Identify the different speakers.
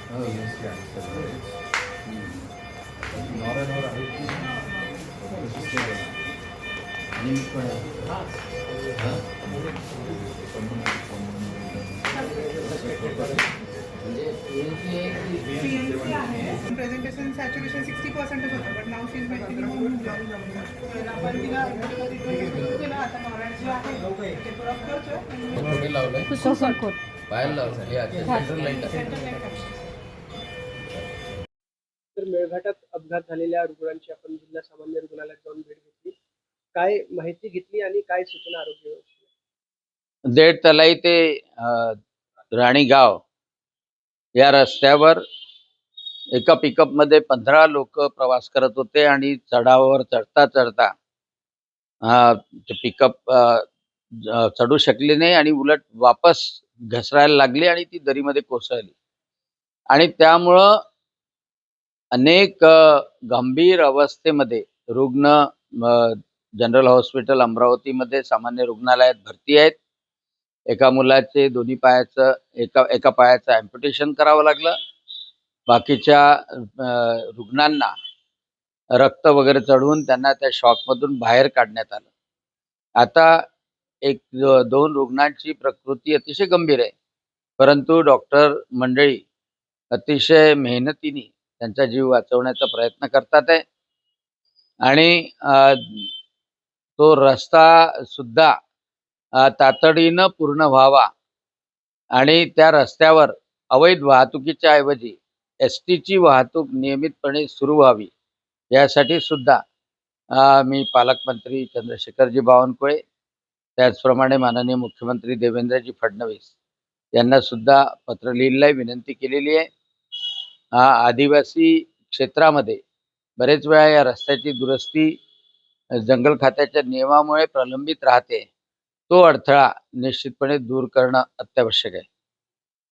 Speaker 1: Oh, yes, yeah. Nora आहे की कशी सेवा आणि मी पण
Speaker 2: प्रेझेंटेशन सॅच्युरेशन 60% होतं, but now she is maintaining होऊन गेलं. आपण तिला केलं आता नॉरायणची आहे ते थोडं करतोय.
Speaker 1: कुठे लावलंय? बाहेर लावलं हे आता सेंट्रल लाईट आहे.
Speaker 3: तर मेळघाटात अपघात झालेल्या रुग्णांची आपण जिल्हा सामान्य रुग्णालयात जाऊन भेट घेतली. काय माहिती घेतली आणि काय सूचना आरोग्य व्यवस्थेला?
Speaker 4: देड तलाई ते राणीगाव या रस्त्यावर एका पिकअप मध्ये 15 लोक प्रवास करत होते आणि चढावावर चढता चढता ते पिकअप चढू शकले नाही आणि उलट वापस घसरायला लागली आणि ती दरीमध्ये कोसळली आणि त्यामुळं अनेक गंभीर अवस्थेमध्ये रुग्ण जनरल हॉस्पिटल अमरावतीमध्ये सामान्य रुग्णालयात भरती आहेत. एका मुलाचे दोन्ही पायाचं एका पायाचं ॲम्प्युटेशन करावं लागलं. बाकीच्या रुग्णांना रक्त वगैरे चढवून त्यांना त्या शॉकमधून बाहेर काढण्यात आलं. आता दोन रुग्णांची प्रकृती अतिशय गंभीर आहे, परंतु डॉक्टर मंडळी अतिशय मेहनतीने त्यांचा जीव वाचवण्याचा प्रयत्न करतात आहे आणि तो रस्ता सुद्धा तातडीनं पूर्ण व्हावा आणि त्या रस्त्यावर अवैध वाहतुकीच्या ऐवजी एसटीची वाहतूक नियमितपणे सुरू व्हावी यासाठी सुद्धा मी पालकमंत्री चंद्रशेखरजी बावनकुळे, त्याचप्रमाणे माननीय मुख्यमंत्री देवेंद्रजी फडणवीस यांना सुद्धा पत्र लिहिलेलं आहे, विनंती केलेली आहे. आदिवासी क्षेत्रामध्ये बरेच वेळा या रस्त्याची दुरुस्ती जंगल खात्याच्या नियमामुळे प्रलंबित राहते. तो अडथळा निश्चितपणे दूर करणं अत्यावश्यक आहे.